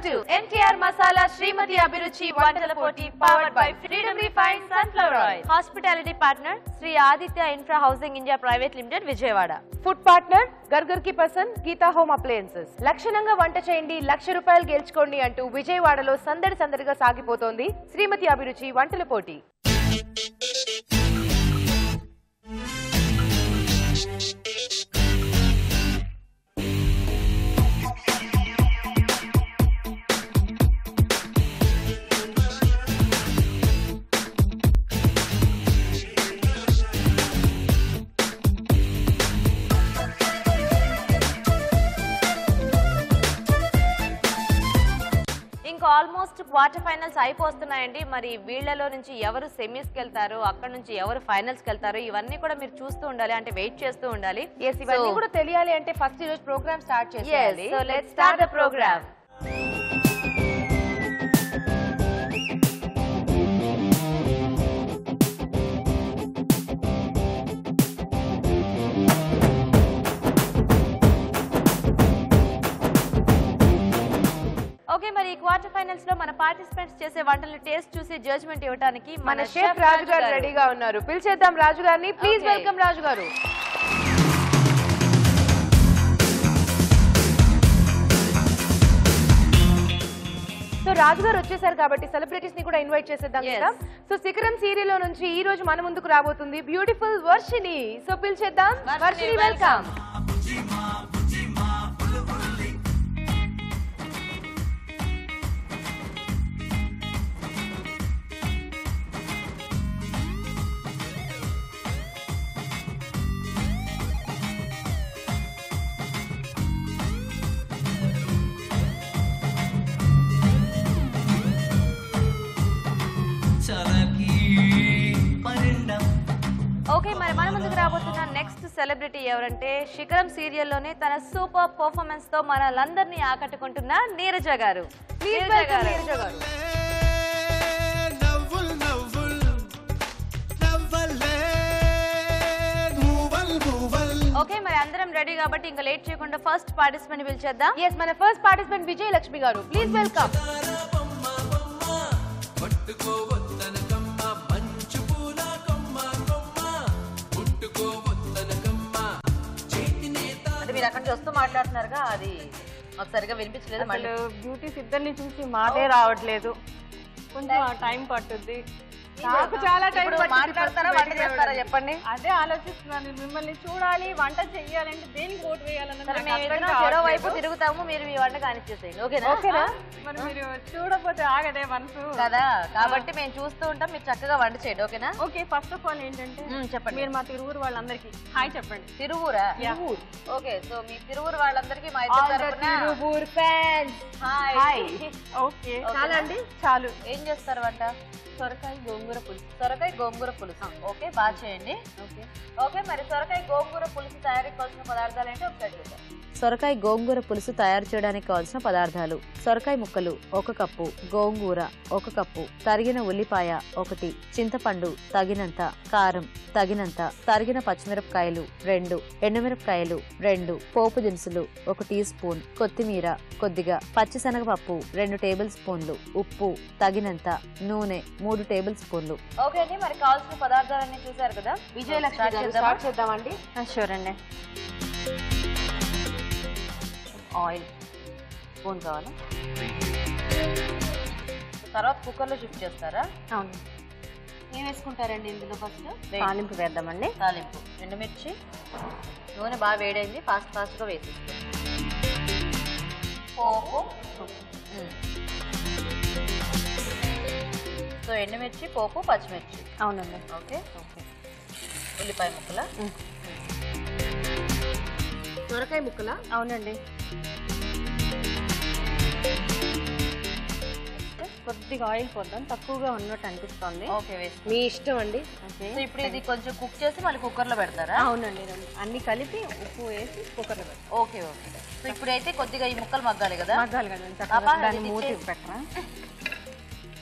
to NTR Masala Srimati Abhiruchi Vandala Poti powered by Freedom Refined Sunflower Oil. Hospitality partner Sri Aditya Infra Housing India Private Limited Vijayawada. Food partner Gargar ki Pasan Geeta Home Appliances. లక్షణంగా వంట చేయండి, ₹1,00,000 గెలుచుకోండి అంటూ విజయవాడలో సందడిగా సాగిపోతోంది శ్రీమతి అభిరుచి వంటల పోటీ. Almost quarter finals అయిపోతున్నాయండి. మరి వీళ్ళలో నుంచి ఎవరు సెమీస్ కి వెళ్తారు, అక్కడ నుంచి ఎవరు ఫైనల్స్ కి వెళ్తారు, ఇవన్నీ కూడా మీరు చూస్తూ ఉండాలి, అంటే వెయిట్ చేస్తూ ఉండాలి. ఇవన్నీ కూడా తెలియాలి అంటే ఫస్ట్ ఈ రోజు ప్రోగ్రామ్ స్టార్ట్ చేయాలి. So let's start the program. Okay, మరి క్వార్టర్ ఫైనల్స్ లో మన పార్టిసిపెంట్స్ చేసే వంటలు టేస్ట్ చూసి జడ్జ్మెంట్ ఇవ్వడానికి మన షెఫ్ రాజు గారు రెడీగా ఉన్నారు. పిలిచేద్దాం రాజు గారిని. ప్లీజ్ వెల్కమ్ రాజు గారు. సో రాజు గారు వచ్చేసారు కాబట్టి సెలబ్రిటీస్ ని కూడా ఇన్వైట్ చేసేద్దాం కదా. సో శిఖరం సీరియల్ లో నుంచి ఈ రోజు మన ముందుకు రాబోతుంది బ్యూటిఫుల్ వర్షిని. సో పిలిచేద్దాం వర్షిని. వెల్కమ్. ఓకే, మరి మన ముందుకు రాబోతున్న నెక్స్ట్ సెలబ్రిటీ ఎవరంటే శిఖరం సీరియల్లోనే తన సూపర్ పర్ఫార్మెన్స్ తో మనలందరినీ ఆకట్టుకుంటున్న నీరజ గారు. ఓకే, మరి అందరం రెడీ కాబట్టి ఇంకా లేట్ చేయకుండా ఫస్ట్ పార్టిసిపెంట్ పిలిచేద్దాం. మన ఫస్ట్ పార్టిసిపెంట్ విజయలక్ష్మి గారు. Please welcome. మీరు అక్కడ చూస్తూ మాట్లాడుతున్నారుగా, అది మాకు సరిగా వినిపించలేదు. మళ్ళీ బ్యూటీస్ ఇద్దరిని చూసి మాటే రావట్లేదు, కొంచెం టైం పట్టుద్ది. నాకు చాలా టైం మాట్లాడతారా వంట చేస్తారా చెప్పండి. అదే ఆలోచిస్తున్నాను, మిమ్మల్ని చూడాలి, వంట చెయ్యాలంటే దేనికి ఓటు వేయాలన్నది చెరో వైపు తిరుగుతాము, మీరు మీ వంట కానిచ్చేసేయండి. ఓకేనా? మరి మీరు చూడకపోతే ఆగదే మనసు కదా, కాబట్టి మేము చూస్తూ ఉంటాం, మీరు చక్కగా వంట చేయండి. ఓకేనా? ఓకే, ఫస్ట్ ఆఫ్ ఆల్ ఏంటంటే చెప్పండి, మీరు మా తిరువురు వాళ్ళందరికీ హాయ్ చెప్పండి. తిరువురా? ఓకే, సో మీ తిరువురు వాళ్ళందరికీ మా ఇద్దరు ఫ్యాన్స్ హాయ్. ఓకే, చాలా అండి, చాలు. ఏం చేస్తారు వంట? సొరకాయ గోంగూర పులుసు. సొరకాయ గోంగూర పులుసు. ఓకే, బాగా చేయండి. ఓకే, మరి సొరకాయ గోంగూర పులుసు తయారీకి కావాల్సిన పదార్థాలు ఏంటో ఒకసారి చూద్దాం. సొరకాయ గోంగూర పులుసు తయారు చేయడానికి కావాల్సిన పదార్థాలు: సొరకాయ ముక్కలు 1 కప్పు, గోంగూర 1 కప్పు, తరిగిన ఉల్లిపాయ 1, చింతపండు తగినంత, కారం తగినంత, తరిగిన పచ్చిమిరపకాయలు 2, ఎండుమిరపకాయలు 2, పోపు దినుసులు 1 టీ స్పూన్, కొత్తిమీర కొద్దిగా, పచ్చిశనగపప్పు 2 టేబుల్ స్పూన్లు, ఉప్పు తగినంత, నూనె 3 టేబుల్ స్పూన్లు. ఓకే అండి, మరి కావాల్సిన పదార్థాలన్నీ చూసారు కదా. విజయలక్ష్మి గారు స్టార్ట్ చేద్దామండి. షూర్ అండి. ఆయిల్ స్పూన్ కావాలా? తర్వాత కుక్కర్లో షిఫ్ట్ చేస్తారా? అవును. ఏం వేసుకుంటారండి ఇందులో? ఫస్ట్ తాలింపు వేద్దామండి. తాలింపు, ఎండుమిర్చి, నూనె బాగా వేడైంది, ఫాస్ట్గా వేసి పోపు. సో ఎండుమిర్చి, పోపు, పచ్చిమిర్చి. అవునండి. ఓకే, ఉల్లిపాయ ముక్కల, సొరకాయ ముక్కల. అవునండి. కొద్దిగా ఆయిల్ పోద్దాం, తక్కువగా ఉన్నట్టు అనిపిస్తుంది. ఓకే, వేసి మీ ఇష్టం అండి. సో ఇప్పుడు ఇది కొంచెం కుక్ చేసి మళ్ళీ కుక్కర్లో పెడతారా? అవునండి, అన్ని కలిపి ఉప్పు వేసి కుక్కర్లో పెడతాం. ఓకే. సో ఇప్పుడైతే కొద్దిగా ఈ ముక్కలు మగ్గాలి కదా. మగ్గాలి కదండి. దాన్ని మూత పెట్టరా?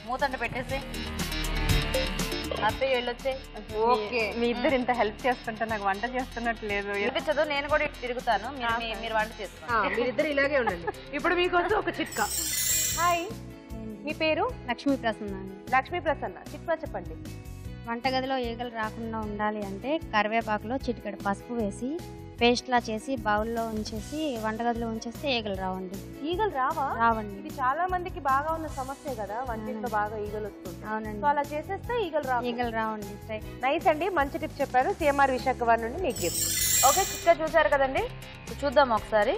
మూత అంటే పెట్టేసి హ్యాపీ వెళ్ళొచ్చే. ఓకే, మీ ఇద్దరు ఇంత హెల్ప్ చేస్తుంటే నాకు వంట చేస్తున్నట్టు లేదు. వినిపించదు, నేను కూడా ఇటు తిరుగుతాను, మీరు వంట చేసుకోండి. మీరిద్దరు ఇలాగే ఉండండి. ఇప్పుడు మీకోసం ఒక చిట్కా. హాయ్, మీ పేరు? లక్ష్మీ ప్రసన్న అండి. లక్ష్మీ ప్రసన్న. చిట్పా చెప్పండి. వంటగదిలో ఈగలు రాకుండా ఉండాలి అంటే కరివేపాకులో చిటికెడు పసుపు వేసి పేస్ట్లా చేసి బౌల్లో ఉంచేసి వంటగదిలో ఉంచేస్తే ఈగలు రావండి. ఈగలు రావా? రావండి. ఇది చాలా మందికి బాగా ఉన్న సమస్య కదా, వంటింట్లో బాగా ఈగలు వస్తుంటాయి. అవునండి. సో అలా చేసేస్తే ఈగలు రావు. ఈగలు రావండి. నైస్ అండి, మంచి టిప్ చెప్పారు. సిఎంఆర్ విశాఖ వారి నుండి మీకు గిఫ్ట్. ఓకే, చిట్కా చూసారు కదండి, చూద్దాం ఒకసారి.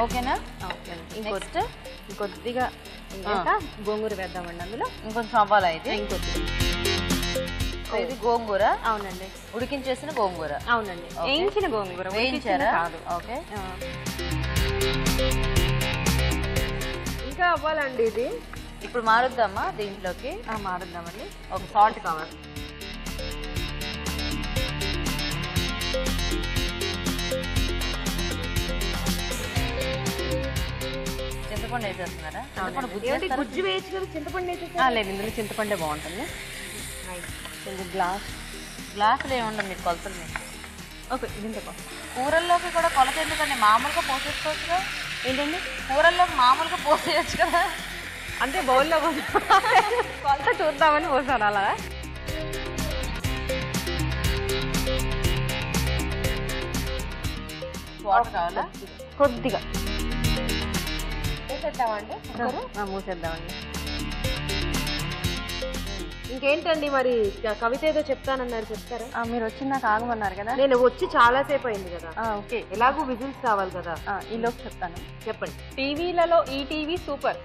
ఓకేనా? నెక్స్ట్ ఇంకొద్దిగా గోంగూర వేద్దామండి అందులో. ఇంకొంచెం అవ్వాలా ఇది? ఇది గోంగూర. అవునండి, ఉడికించేసిన గోంగూర. అవునండి, వేయించిన గోంగూర. వేయించారా? కాదు. ఓకే, ఇంకా అవ్వాలండి ఇది. ఇప్పుడు మారుద్దామా దీంట్లోకి? మారుద్దామండి. ఒక సాల్ట్ కావాలి. చింతపండు వేసేస్తున్నారా? చింతపండు గుజ్జు వేయచ్చు కదా, చింతపండు వేసేసి. లేదు, ఇందులో చింతపండే బాగుంటుంది. కొంచెం గ్లాసులు ఏముండవు మీరు కొలతలు మీకు. ఓకే, దీంతో కూరల్లోకి కూడా కొలత ఎందుకండి? మామూలుగా పోసేసుకోవచ్చుగా. ఏంటండి? కూరల్లోకి మామూలుగా పోసేయచ్చు కదా. అంటే బౌల్లో కొలత చూద్దామని పోసాను అలా. వాటర్ కావాలా? కొద్దిగా వేసేద్దామండి. మూసేద్దామండి. ఇంకేంటండి మరి, కవిత ఏదో చెప్తానన్నారు, చెప్తారా? మీరు వచ్చి నాకు ఆగమన్నారు కదా. నేను వచ్చి చాలా సేపు అయింది కదా. ఓకే, ఎలాగూ విజిల్స్ కావాలి కదా. ఈలోకి చెప్తాను. చెప్పండి. టీవీలలో ఈటీవీ సూపర్,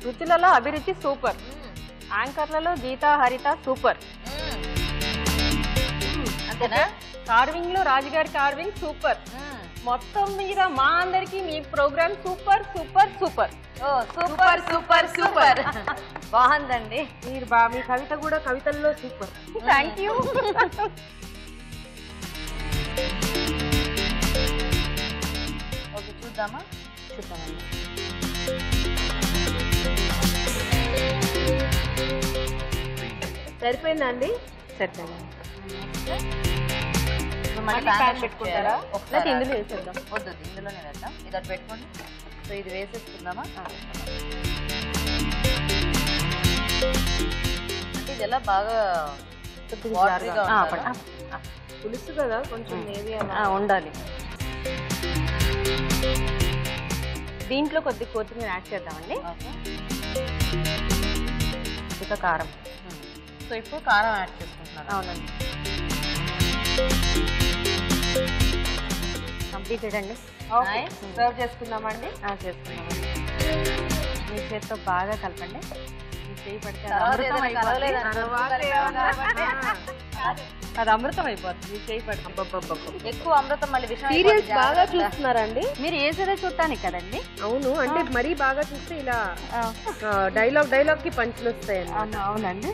రుచులలో అభిరుచి సూపర్, యాంకర్లలో గీతా హరిత సూపర్, అంతేనా? కార్వింగ్ లో రాజుగారి కార్వింగ్ సూపర్. మొత్తం మీద మా అందరికి మీ ప్రోగ్రామ్ సూపర్ సూపర్ సూపర్. ఓ సూపర్ సూపర్ సూపర్. బాగుందండి. మీరు మీ కవిత కూడా కవితల్లో సూపర్. Thank you. ఓకే, చూద్దామా? చూద్దామండి. సరిపోయిందా అండి? సరిపోయింది. మళ్ళీ ప్యాన్ పెట్టుకుంటారా? లేకపోతే ఇందులో వేసేద్దాం. వద్దు, ఇందులోనే వేద్దాం. ఇది అటు పెట్టుకోండి. సో ఇది వేసేసుకుందామా? అంటే ఇది ఎలా బాగా వాటరీగా ఉండాలా? పులుసు కదా, కొంచెం నేవి ఉండాలి. దీంట్లో కొద్దిగా కొత్తిమీర యాడ్ చేద్దామండి. ఓకే, ఇంకా కారం. సో ఇప్పుడు కారం యాడ్ చేసుకుంటున్నాను. అవునండి, కంప్లీటెడ్ అండి. సర్వ్ చేసుకుందామండి. చేసుకున్నామండి. మీ చేతితో బాగా కలపండి. మీ చేయి పడితే అది తర్వాత అమృతం ఏదైనా అయిపోతుంది. కలవలేదు. అది అమృతం అయిపోతుంది మీ చేయి పడితే. ఎక్కువ అమృతం మళ్ళీ విషయం సీరియల్స్ బాగా చూస్తున్నారండి? మీరు వేసేదే చూడటానికి కదండి. అవును, అంటే మరీ బాగా చూస్తే ఇలా డైలాగ్ కి పంచులు వస్తాయండి. అవునండి,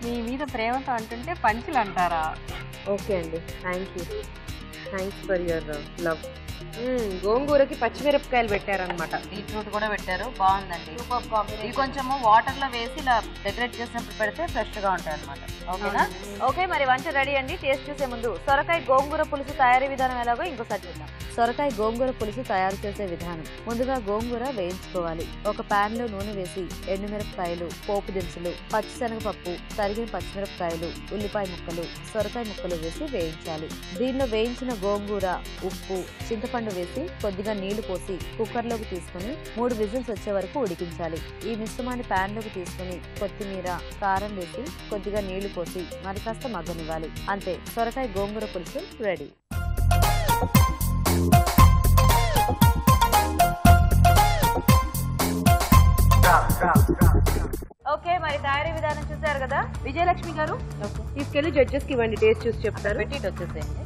మీ మీద ప్రేమతో అంటుంటే పంచులు అంటారా? ఓకే అండి, థ్యాంక్స్ ఫర్ యువర్ లవ్. గోంగూరకి పచ్చిమిరపకాయలు పెట్టారనమాట. బీట్రూట్ కూడా పెట్టారు, బాగుందండి. ఇవి కొంచెము వాటర్ లో వేసి ఇలా డెకరేట్ చేసినప్పుడు పెడితే ఫ్రెష్ గా ఉంటాయి అనమాట. ఓకేనా? ఓకే, మరి వంట రెడీ అండి. టేస్ట్ చూసే ముందు సొరకాయ గోంగూర పులుసు తయారీ విధానం ఎలాగో ఇంకోసారి చూద్దాం. సొరకాయ గోంగూర పులుసు తయారు చేసే విధానం. ముందుగా గోంగూర వేయించుకోవాలి. ఒక పాన్ లో నూనె వేసి ఎండుమిరపకాయలు, పోపు దినుసులు, పచ్చిశనగపప్పు, తరిగిన పచ్చిమిరపకాయలు, ఉల్లిపాయ ముక్కలు, సొరకాయ ముక్కలు వేసి వేయించాలి. దీనిలో వేయించిన గోంగూర, ఉప్పు, చింతపండు వేసి కొద్దిగా నీళ్లు పోసి కుక్కర్ లోకి తీసుకుని 3 విజిల్స్ వచ్చే వరకు ఉడికించాలి. ఈ మిశ్రమాన్ని పాన్ లోకి తీసుకుని కొత్తిమీర, కారం వేసి కొద్దిగా నీళ్లు పోసి మరి కాస్త మగ్గనివ్వాలి. అంతే, సొరకాయ గోంగూర పులుసు రెడీ. ఓకే, మరి తయారీ విధానం చూసారు కదా. విజయలక్ష్మి గారు తీసుకెళ్లి జడ్జెస్ కి ఇవ్వండి, టేస్ట్ చూసి చెప్తారు. పెట్టి వచ్చేసేయండి.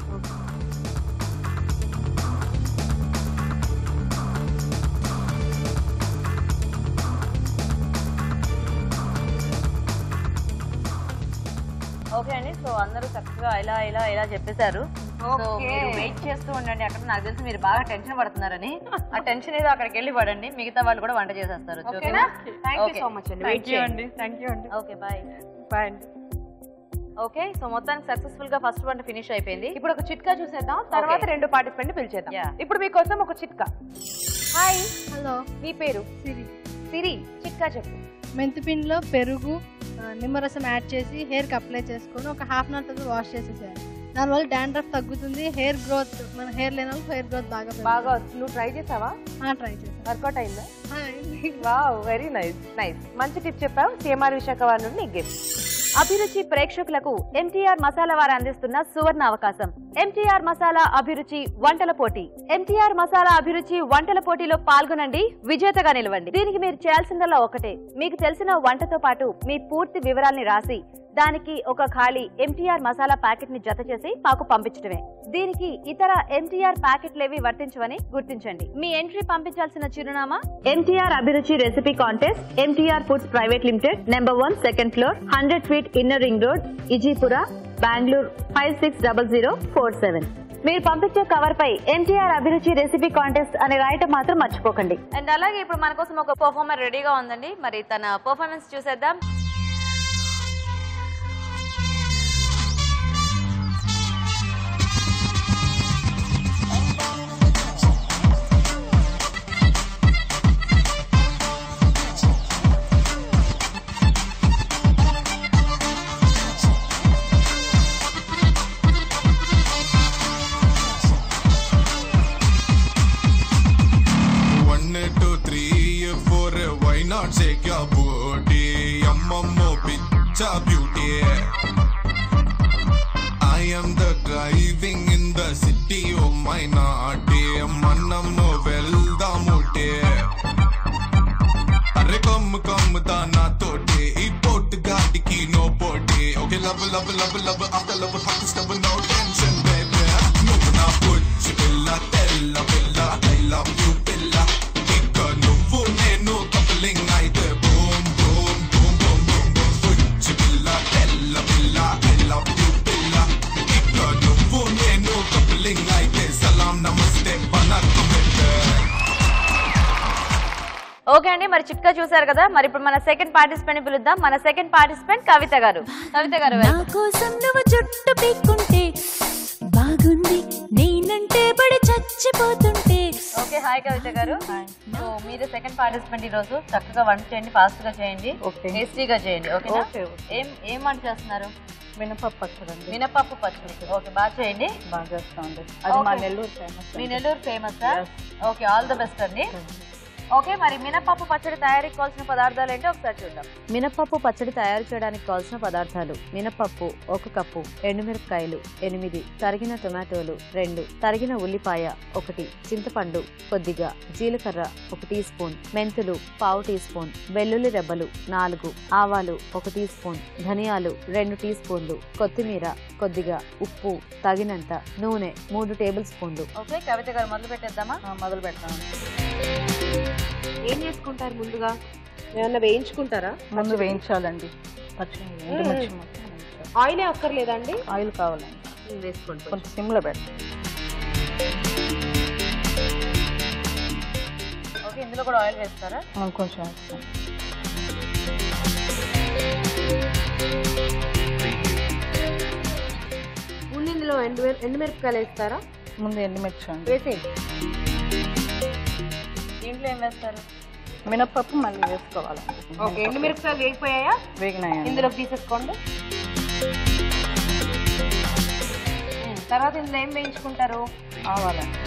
ఓకే అండి, సో అందరూ చక్కగా ఇలా చెప్పేశారు. సో మీరు వెయిట్ చేస్తూ ఉండండి అక్కడ. నాకు తెలిసి మీరు బాగా టెన్షన్ పడుతున్నారని. ఆ టెన్షన్ ఏదో అక్కడికి వెళ్ళి పడండి, మిగతా వాళ్ళు కూడా వంట చేసేస్తారు. ఓకేనా? థ్యాంక్ యూ సో మచ్ అండి. థ్యాంక్ యూ అండి. Okay, bye. బాయ్ అండి. ఓకే సో మొత్తానికి సక్సెస్ఫుల్ గా ఫస్ట్ వంట ఫినిష్ అయిపోయింది. ఇప్పుడు ఒక చిట్కా చూసేద్దాం, తర్వాత రెండు పార్టిసిపెంట్ పిలిచేద్దాం. ఇప్పుడు మీకోసం ఒక చిట్కా. హాయ్, హలో, మీ పేరు? సిరి. సిరి, చిట్కా చెప్పు. మెంతిపిండిలో పెరుగు నిమ్మరసం యాడ్ చేసి హెయిర్కి అప్లై చేసుకొని ఒక హాఫ్ అన్ అవర్ తర్వాత వాష్ చేసేసేయాలి. దానివల్ల డాండ్రఫ్ తగ్గుతుంది, హెయిర్ గ్రోత్, మన హెయిర్ లేని వాళ్ళకి హెయిర్ గ్రోత్ బాగా నువ్వు ట్రై చేసావా? ట్రై చేసాను. వర్కౌట్ అయిందా? Wow, very nice. మంచి టిప్ చెప్పావు. సిఎంఆర్ విశాఖ వారి నుండి గిఫ్ట్. అభిరుచి ప్రేక్షకులకు ఎంటీఆర్ మసాలా వారు అందిస్తున్న సువర్ణ అవకాశం. ఎంటీఆర్ మసాలా అభిరుచి వంటల పోటీ. ఎంటీఆర్ మసాలా అభిరుచి వంటల పోటీలో పాల్గొనండి, విజేతగా నిలవండి. దీనికి మీరు చేయాల్సిందల్లా ఒకటే, మీకు తెలిసిన వంటతో పాటు మీ పూర్తి వివరాల్ని రాసి దానికి ఒక ఖాళీ ఎంటీఆర్ మసాలా ప్యాకెట్ ని జత చేసి మాకు పంపించడమే. దీనికి ఇతర ఎంటీఆర్ ప్యాకెట్లేవి వర్తించవని గుర్తించండి. మీ ఎంట్రీ పంపించాల్సిన చిరునామా MTR Abhiruchi recipe contest, MTR foods private limited, number 1, second floor, 100 feet inner ring road, Ejipura, Bengaluru 560047. మీరు పంపించే కవర్ పై ఎంటీఆర్ అభిరుచి రెసిపీ కాంటెస్ట్ అని రాయటం మాత్రం మర్చిపోకండి. అండ్ అలాగే ఇప్పుడు మన కోసం ఒక పర్ఫార్మర్ రెడీగా ఉందండి, మరి తన పర్ఫార్మెన్స్ చూసేద్దాం. Shake your booty, yamamo picture beauty. I am the driving in the city of my naughty. Manamo velda mute. Arre come da na tote. E pot gaadi ki no pote. Okay, love, after love, hot stuff, no tension, baby. No na put billa, tella, billa, I love you, billa. Ikka nuvu nenu coupling aite boom boom boom boom boom boom. Put billa, tella, billa, I love you, billa. Ikka nuvu nenu coupling aite salam namaste banatu bette. Okay అండి, మరి చిట్కా చూసారు కదా. మరి ఇప్పుడు మన second participant పిలుద్దాం. మన సెకండ్ పార్టిసిపెంట్ కవిత గారు. కవిత గారు, నా కోసం నువ్వు జుట్టు పీక్కుంటే బాగుంది, నేనంటే పడి చచ్చిపోతుంటే. ఓకే, హాయ్ కవిత గారు. సో మీరు సెకండ్ పార్టిసిపెంట్. ఈ రోజు చక్కగా వంట చేయండి, ఫాస్ట్ గా చేయండి, టేస్టీగా చేయండి. ఓకేనా? ఏం వంట చేస్తున్నారు? మినపప్పు పచ్చడి అండి. మినపప్పు పచ్చడి. ఓకే, బాగా చేయండి. బాగా చేస్తామండి. అది మా Nellore famous. Me Nellore famous. Okay, all the best అండి. ఓకే, మరి మినపప్పు పచ్చడి తయారీకి కావాల్సిన పదార్థాలు ఏంటో ఒకసారి చూద్దాం. మినపప్పు పచ్చడి తయారు చేయడానికి కావాల్సిన పదార్థాలు: మినపప్పు 1 కప్పు, ఎండుమిరపకాయలు 8, తరిగిన టొమాటోలు 2, తరిగిన ఉల్లిపాయ 1, చింతపండు కొద్దిగా, జీలకర్ర 1 టీ స్పూన్, మెంతులు 1/2 టీ స్పూన్, వెల్లుల్లి రెబ్బలు 4, ఆవాలు 1 టీ స్పూన్, ధనియాలు 2 టీ స్పూన్లు, కొత్తిమీర కొద్దిగా, ఉప్పు తగినంత, నూనె 3 టేబుల్ స్పూన్లు. ఓకే, కవిత గారు మొదలు పెట్టేద్దామా? మొదలు పెడతాం. ఏం చేసుకుంటారు ముందుగా? ఏమన్నా వేయించుకుంటారా? ముందు వేయించాలండి. ఆయిలే అక్కర్లేదా అండి? ఆయిల్ కావాలండి. వేసుకోండి, కొంచెం సిమ్లో పెట్టండి. ఓకే, ఇందులో కూడా ఆయిల్ వేస్తారా? కొంచెం వేస్తాం. ముందు ఇందులో ఎండుమిరపకాయలు వేస్తారా? ముందు ఎండుమిర్చి అండి వేసేయండి. దీంట్లో ఏం వేస్తారు? మినపప్పు మళ్ళీ వేసుకోవాలండి. ఓకే, ఎండుమిరపకాయలు వేగిపోయాయా? వేగినాయండి. ఇందులోకి తీసేసుకోండి. తర్వాత ఇందులో ఏం వేయించుకుంటారు? ఆవాలండి.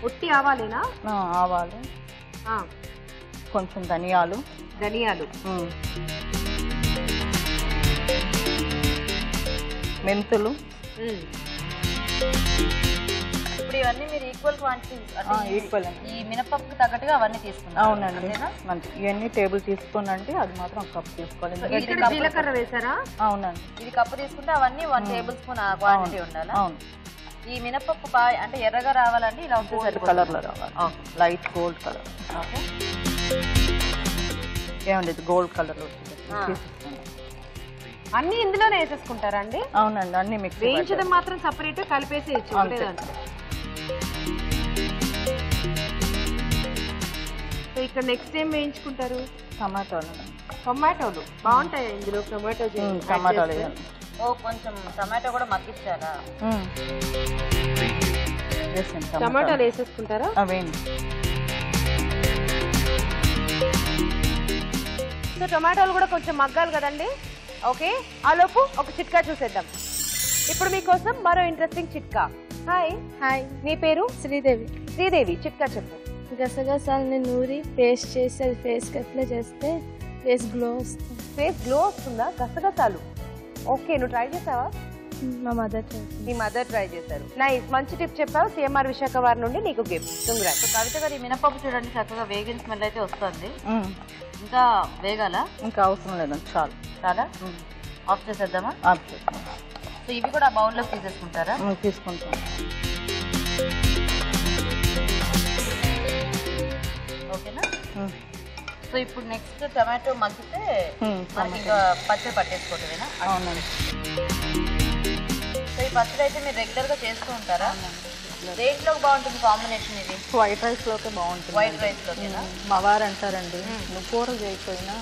ఉట్టి ఆవాలేనా? ఆవాలు, కొంచెం ధనియాలు, మెంతులు. ఇప్పుడు ఇవన్నీ మీరు ఈక్వల్ క్వాంటిటీ, ఈక్వల్ ఈ మినపప్పుకి తగ్గట్టుగా అవన్నీ తీసుకున్నాం. అవునండి, ఇవన్నీ టేబుల్ స్పూన్ అంటే అది మాత్రం 1 కప్ తీసుకోవాలి. జీలకర్ర వేసారా? అవునండి. ఇది కప్పు తీసుకుంటే అవన్నీ 1 టేబుల్ స్పూన్ క్వాంటిటీ ఉండాలి. అవును. ఈ మినపప్పు అంటే ఎర్రగా రావాలండి, ఇలా గోల్డ్ కలర్ లో రావాలి. Light gold colour. ఏమండి, ఇది గోల్డ్ కలర్ లో అన్ని ఇందులోనే వేసేసుకుంటారా అండి? అవునండి, అన్ని మిక్స్. వేయించడం మాత్రం సపరేట్ కలిపేసి ఇక్కడ నెక్స్ట్ ఏం వేయించుకుంటారు? టమాటోలు బాగుంటాయి ఇందులో. టమాటోలు. ఓ కొంచెం టమాటో కూడా మగ్గించాలా? టమాటాలు వేసేసుకుంటారా? సో టమాటాలు కూడా కొంచెం మగ్గాలి కదండి. ఓకే, ఆలోపు ఒక చిట్కా చూసేద్దాం. ఇప్పుడు మీకోసం మరో ఇంట్రెస్టింగ్ చిట్కా. హాయ్. హాయ్, నీ పేరు? శ్రీదేవి. శ్రీదేవి, చిట్కా చెప్పు. గసగసాలని నూరి పేస్ట్ చేసి అది ఫేస్కి అప్లై చేస్తే ఫేస్ గ్లో వస్తుంది. ఫేస్ గ్లో వస్తుందా? గసగసాలు. ఓకే, నువ్వు ట్రై చేసావా? మా మదర్ మీ మదర్ ట్రై చేశారు. నైస్, మంచి టిప్ చెప్పావు. సిఎంఆర్ విశాఖ వారి నుండి నీకు గిఫ్ట్. కంగ్రాట్స్. కవిత గారు, ఈ మినపప్పు చూడండి చక్కగా వేగిన స్మెల్ అయితే వస్తుంది. ఇంకా వేగాలా? ఇంకా అవసరం లేదండి, చాలు. చాలా ఆఫ్ చేసేద్దామా? ఆఫ్ చేద్దాం. సో ఇవి కూడా బౌల్లోకి తీసేసుకుంటారా? తీసుకుంటాం. ఓకేనా? సో ఇప్పుడు నెక్స్ట్ టమాటో మగ్గితే మనకి ఇంకా పచ్చడి పట్టేసుకోవటమేనా? అవునండి. సో ఈ పచ్చడి అయితే మీరు రెగ్యులర్ గా చేస్తూ ఉంటారా? దేంట్లోకి బాగుంటుంది కాంబినేషన్ ఇది? వైట్ రైస్ లోకే బాగుంటుంది. వైట్ రైస్ లోకేనా? మా వారు అంటారండి, నువ్వు కూర చేయకపోయినా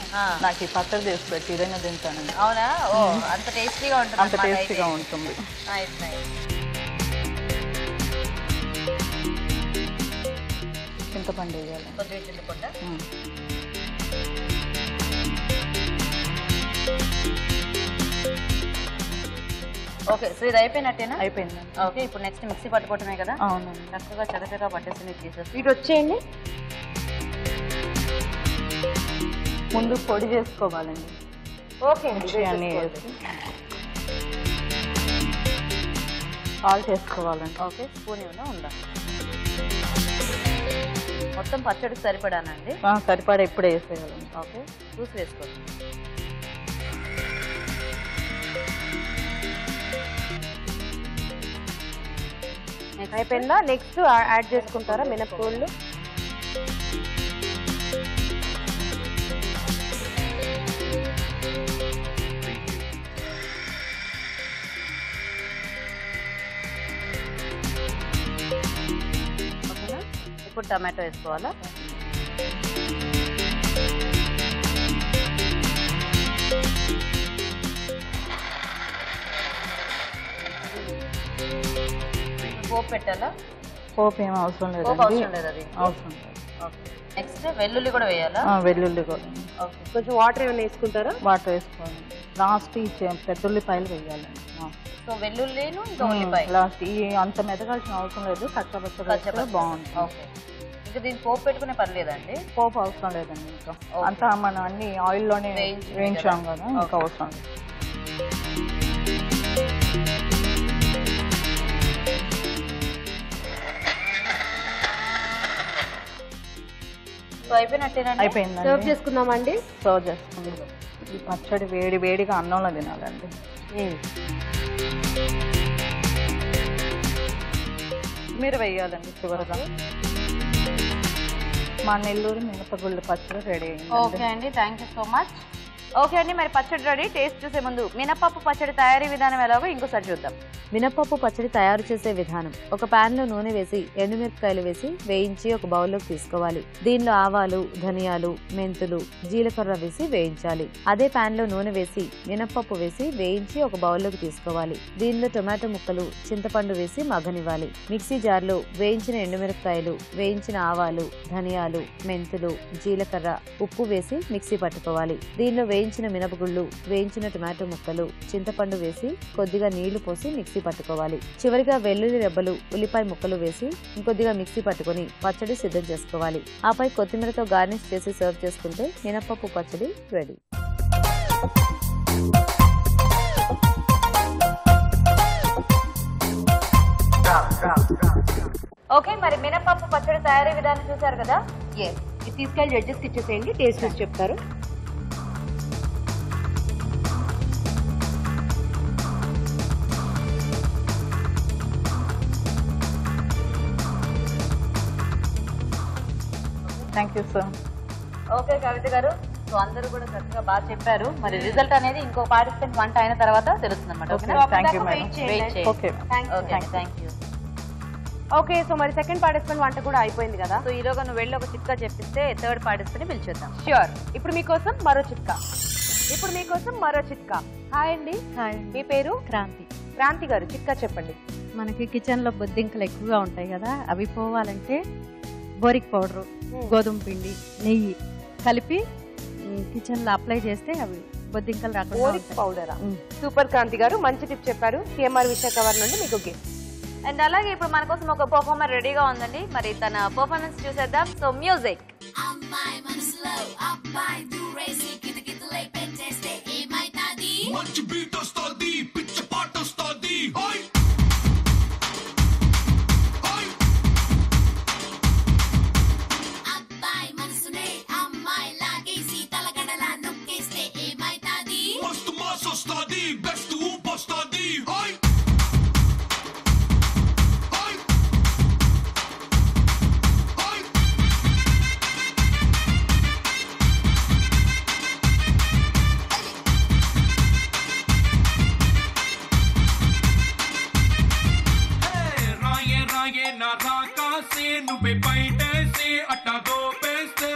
నాకు ఈ పచ్చడి చేసి పెట్టి ఇదైనా తింటానండి. అవునా? ఓ, అంత టేస్టీగా ఉంటుంది. అంత టేస్టీగా ఉంటుంది. Nice nice. చింతపండు వేయాలి. కొద్దిగా చింతపండు. ఓకే, సో ఇది అయిపోయినట్టేనా? అయిపోయింది. ఓకే, ఇప్పుడు నెక్స్ట్ మిక్సీ పట్టుకోవటమే కదా? అవునండి. చక్కగా చక్కగా పట్టేసి మీరు తీసేసి ఇటు వచ్చేయండి. ముందు పొడి చేసుకోవాలండి. ఓకే అన్నీ వేసి ఆల్ చేసుకోవాలండి. ఓకే, స్పూన్ ఏమైనా ఉందా? మొత్తం పచ్చడికి సరిపడానండి. సరిపడా ఇప్పుడే వేసేయాలండి. ఓకే, చూసి వేసుకోండి. అయిపోయిందా? నెక్స్ట్ యాడ్ చేసుకుంటారా మినపగుళ్ళు? ఓకేనా? ఇప్పుడు టమాటో వేసుకోవాలా? పోపు పెట్టాలా? పోపు ఏం అవసరం పోపు లేదండి. అవసరం లేదు. అది అవసరం లేదు. ఓకే, నెక్స్ట్ వెల్లుల్లి కూడా వేయాలా? వెల్లుల్లి కూడా. ఓకే, కొంచెం వాటర్ ఏమైనా వేసుకుంటారా? వాటర్ వేసుకోవాలి. లాస్ట్ ఈ పెద్ద ఉల్లిపాయలు వేయాలండి. సో వెల్లుల్లిను ఇంకా ఉల్లిపాయ లాస్ట్. ఈ అంత మెదగాల్సిన అవసరం లేదు, కచ్చపచ్చగా బాగుంటుంది. ఓకే, ఇంకా దీన్ని పోపు పెట్టుకునే పని లేదండి? పోపు అవసరం లేదండి. ఇంకా అంతా మనం అన్ని ఆయిల్లోనే వేయించాం కదా, ఇంకా అవసరం లేదు. అయిపోయినట్టేనండి. అయిపోయిందండి. సర్వ్ చేసుకుందామండి. సర్వ్ చేసుకుందాం. ఈ పచ్చడి వేడి వేడిగా అన్నంలో తినాలండి. మీరు వేయాలండి చివరిగా. మా నెల్లూరు మినపగుళ్ళు పచ్చడి రెడీ అయింది. ఓకే అండి, thank you so much. Okay అండి, మరి పచ్చడి రెడీ. టేస్ట్ చూసే ముందు మినపప్పు పచ్చడి తయారీ విధానం ఎలాగో ఇంకోసారి చూద్దాం. మినపప్పు పచ్చడి తయారు చేసే విధానం: ఒక పాన్ లో నూనె వేసి ఎండుమిరపకాయలు వేసి వేయించి ఒక బౌల్లోకి తీసుకోవాలి. దీనిలో ఆవాలు, ధనియాలు, మెంతులు, జీలకర్ర వేసి వేయించాలి. అదే పాన్ లో నూనె వేసి మినపప్పు వేసి వేయించి ఒక బౌల్లోకి తీసుకోవాలి. దీనిలో టొమాటో ముక్కలు, చింతపండు వేసి మగ్గనివ్వాలి. మిక్సీ జార్లో వేయించిన ఎండుమిరపకాయలు, వేయించిన ఆవాలు, ధనియాలు, మెంతులు, జీలకర్ర, ఉప్పు వేసి మిక్సీ పట్టుకోవాలి. దీనిలో వేయించిన మినపగుళ్ళు, వేయించిన టొమాటో ముక్కలు, చింతపండు వేసి కొద్దిగా నీళ్లు పోసి మిక్సీ పట్టుకోవాలి. చివరిగా వెల్లుల్లి రెబ్బలు, ఉల్లిపాయ ముక్కలు వేసి ఇంకొద్దిగా మిక్సీ పట్టుకుని పచ్చడి సిద్ధం చేసుకోవాలి. ఆపై కొత్తిమీరతో గార్నిష్ చేసి సర్వ్ చేసుకుంటే మినపప్పు పచ్చడి రెడీ. ఓకే, మరి మినపప్పు పచ్చడి తయారీ విధానం చూసారు కదా. ఇది తీసుకెళ్ళి జడ్జెస్కి ఇచ్చేసేయండి, టేస్ట్ చూసి చెప్తారు. Thank you sir. ఓకే కవిత గారు, సో అందరూ కూడా చక్కగా బాగా చెప్పారు. మరి రిజల్ట్ అనేది ఇంకో పార్టిసిపెంట్ వంట అయిన తర్వాత తెలుస్తుంది అన్నమాట. Thank you madam. Okay thank you. Okay, so మరి సెకండ్ పార్టిసిపెంట్ వంట కూడా అయిపోయింది కదా. సో ఈరోజు నువ్వు వెళ్ళి ఒక చిట్కా చెప్పిస్తే థర్డ్ పార్టిసిపెంట్ పిలిచేద్దాం. ష్యూర్. ఇప్పుడు మీకోసం మరో చిట్కా. ఇప్పుడు మీకోసం మరో చిట్కా. హాయ్ అండి. హాయ్ మీ పేరు? క్రాంతి. క్రాంతి గారు, చిట్కా చెప్పండి. మనకి కిచెన్ లో బొద్దింకలు ఎక్కువగా ఉంటాయి కదా, అవి పోవాలంటే బోరిక్ పౌడర్, గోధుమ పిండి, నెయ్యి కలిపి కిచెన్ లో అప్లై చేస్తే అవి బొద్దింకలు రాకుండా బోరిక్ పౌడరా? సూపర్ క్రాంతి గారు, మంచి టిప్ చెప్పారు. సిఎంఆర్ విశాఖ వారి నుండి మీకు గిఫ్ట్. అండ్ అలాగే ఇప్పుడు మన కోసం ఒక పర్ఫార్మర్ రెడీగా ఉందండి. మరి తన పర్ఫార్మెన్స్ చూసేద్దాం. So music. మంచి బీట్ వస్తుంది, పిచ్చ పాట వస్తుంది. మస్తు మాస్ వస్తుంది, బెస్ట్ ఊపు వస్తుంది. నువ్వే బయటేసి అట్టా దోపేస్తే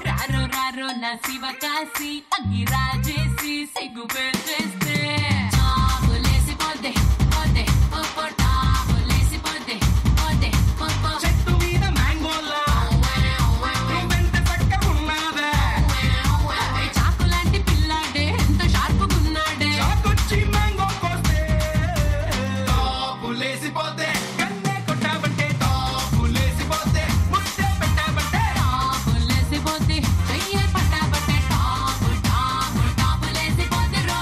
రారో రారో నా శివ కాసి అగ్గి రాజేసి సిగ్గు పెట్టేస్తే చెట్టు మీద మ్యాంగోలా నువ్వెంత చక్కగా ఉన్నావే, చాకు లాంటి పిల్లాడే ఎంత షార్పుగున్నాడే, చాకొచ్చి మ్యాంగో కోస్తే టాపులేసిపోతే, కన్నే కొట్టావంటే టాపులేసిపోతే, ముద్దే పెట్టావంటే టాపులేసిపోతే, చెయ్యే పట్టావంటే టాపులేసిపోతే రో.